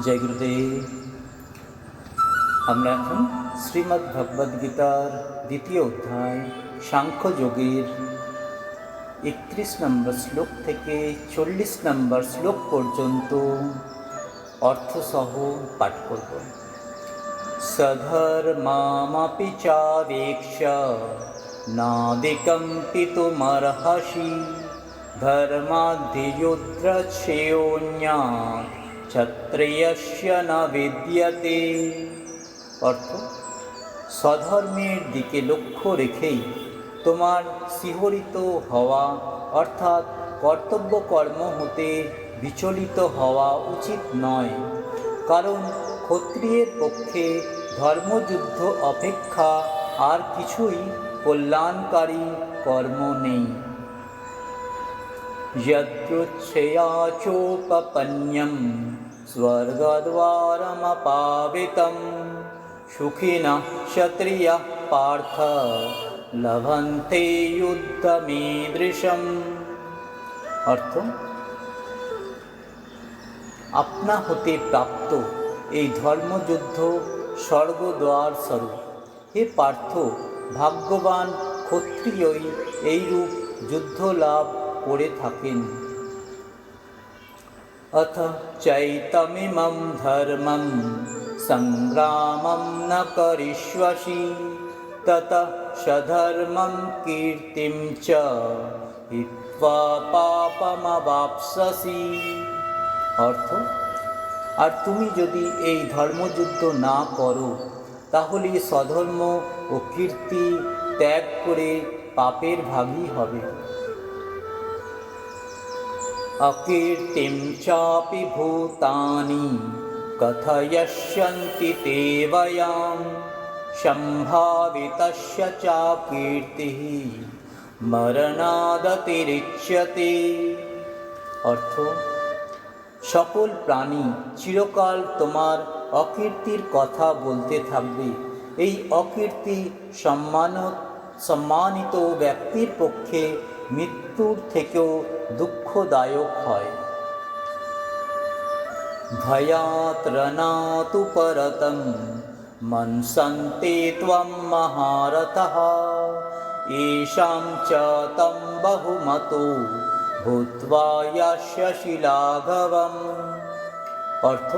জয় গুরুদেব। আমরা এখন শ্রীমদ্ ভগবদ গীতার দ্বিতীয় অধ্যায় সাংখ্যযোগের 31 নম্বর শ্লোক থেকে 40 নম্বর শ্লোক পর্যন্ত অর্থসহ পাঠ করব। সধর্মামপি চাবেক্ষ নাদিকম্পিতুমর্হসি ধর্মাদ্ধিযুদ্ধশ্রেয়োন্যাৎ ক্ষত্রিয়স্য ন বিদ্যতে। অর্থ, স্বধর্মের দিকে লক্ষ্য রেখেই তোমার শিহরিত হওয়া অর্থাৎ কর্তব্য কর্ম হতে বিচলিত হওয়া উচিত নয়, কারণ ক্ষত্রিয়ের পক্ষে ধর্মযুদ্ধ অপেক্ষা আর কিছুই কল্যাণকারী কর্ম নেই। যদ্রুচ্ছয়াচোপপন্যম স্বর্গদ্বারমপাবিতম সুখিনঃ ক্ষত্রিয়ঃ পার্থ লভন্তে যুদ্ধমীদৃশম। অর্থ, আপনা হতে প্রাপ্ত এই ধর্মযুদ্ধ স্বর্গদ্বার স্বরূপ। হে পার্থ, ভাগ্যবান ক্ষত্রিয়ই এইরূপ যুদ্ধ লাভ করে থাকেন। অথ চৈতমিমং ধর্মং সংগ্রামং ন করিষ্যসি ততঃ সধর্মং কীর্তিং চ হিত্বা পাপমবাপ্স্যসি। অর্থ, আর তুমি যদি এই ধর্মযুদ্ধ না করো তাহলে স্বধর্ম ও কীর্তি ত্যাগ করে পাপের ভাগী হবে। অকীর্তিং চাপি ভূতানি কথয়স্যন্তি তে বয়ং সম্ভাবিতস্য চ কীর্তিঃ মরণাদতিরিচ্যতে। অর্থ, সকল প্রাণী চিরকাল তোমার অকীর্তির কথা বলতে থাকবে। এই অকীর্তি সম্মানিত ব্যক্তির পক্ষে মৃত্যুর থেকেও দুঃখদায়ক হয়। ভয়াৎ রণাতু পরতম মনসন্তে ত্বং মহারথঃ येषां च तं बहुमतो ভূত্বা ইয়াস্যসি লাঘবম। অর্থ,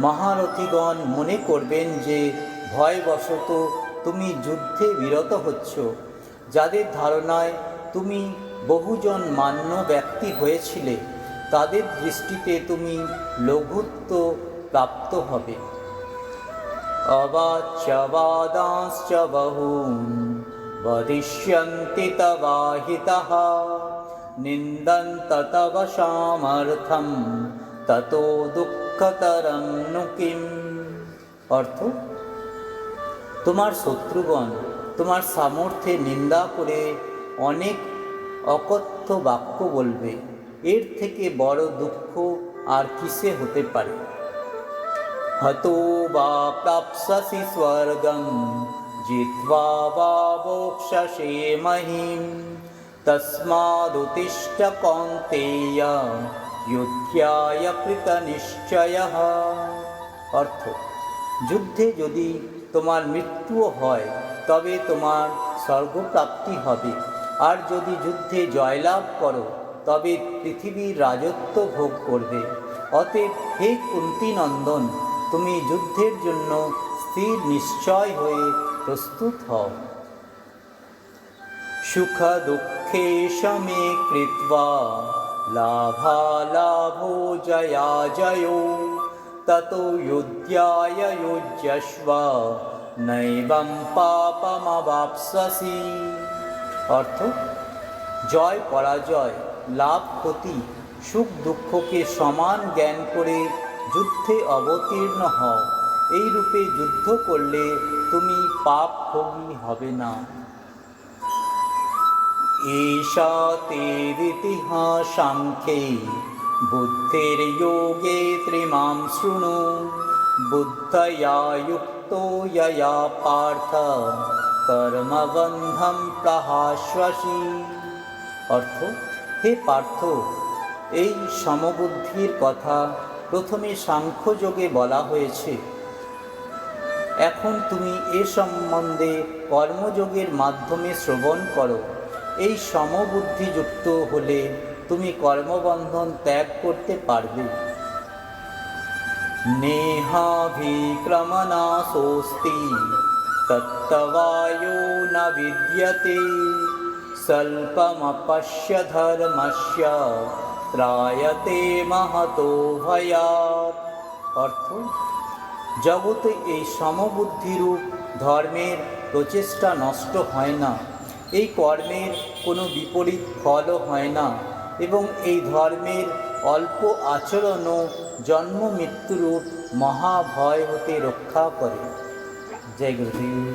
মহারথীগণ মনে করবেন যে ভয়বশত তুমি যুদ্ধে বিরত হচ্ছ, যাদের ধারণায় তুমি বহুজন মান্য ব্যক্তি হয়েছিলে, তাদের দৃষ্টিতে তুমি লঘুত্ব প্রাপ্ত হবে। অবাচ্যবাদাশ্চ বহূন বদিষ্যন্তি তবাহিতঃ নিন্দন্ত তব সামর্থ্যম ততো দুঃখতরং নু কিম। অর্থ, তোমার শত্রুগণ তোমার সামর্থ্যে নিন্দা করে অনেক অকথ্য বাক্য বলবে, এর থেকে বড় দুঃখ আর কিসে হতে পারে। হতো বা প্রাপ্স্যসি স্বর্গং জিত্বা বা মোক্ষসে মহিম তস্মাদুত্তিষ্ঠ কৌন্তেয় যুদ্ধায় কৃতনিশ্চয়ঃ। অর্থ, যুদ্ধে যদি তোমার মৃত্যুও হয় তবে তোমার স্বর্গপ্রাপ্তি হবে, আর যদি যুদ্ধে জয়লাভ করো তবে পৃথিবীর রাজত্ব ভোগ করবে। অতএব হে কুন্তিনন্দন, তুমি যুদ্ধের জন্য স্থির নিশ্চয় হয়ে প্রস্তুত হও। সুখ দুঃখে সমে কৃত্বা লাভালাভো জয়া জয়ো ততো যুদ্ধায় যুজ্যস্ব নৈবং পাপমবাপ্স্যসি। অর্থ, জয় পরাজয়, লাভ ক্ষতি, সুখ দুঃখকে সমান জ্ঞান করে যুদ্ধে অবতীর্ণ হও। এই রূপে যুদ্ধ করলে তুমি পাপ ভোগী হবে না। এষা তে রীতিঃ সাংখ্যে বুদ্ধির যোগে ত্রিমাং শৃণু বুদ্ধয়া যুক্তো যয়া পার্থ কর্মবন্ধম প্রহাস্যসি। অর্থ, হে পার্থ, এই সমবুদ্ধির কথা প্রথমে সাংখ্যযোগে বলা হয়েছে। এখন তুমি এ সম্বন্ধে কর্মযোগের মাধ্যমে শ্রবণ করো। এই সমবুদ্ধিযুক্ত হলে তুমি কর্মবন্ধন ত্যাগ করতে পারবে। নেহাভিক্রমনাশোস্তি তত্ত্ববায়ো ন বিদ্যতে স্বল্পমপশ্য ধর্মস্য ত্রায়তে মহতো ভয়াৎ। অর্থ, জগতে এই সমবুদ্ধিরূপ ধর্মের প্রচেষ্টা নষ্ট হয় না, এই কর্মের কোনো বিপরীত ফলও হয় না, এবং এই ধর্মের অল্প আচরণও জন্ম মৃত্যুরূপ মহাভয় হতে রক্ষা করে। জয় গুরুদেব।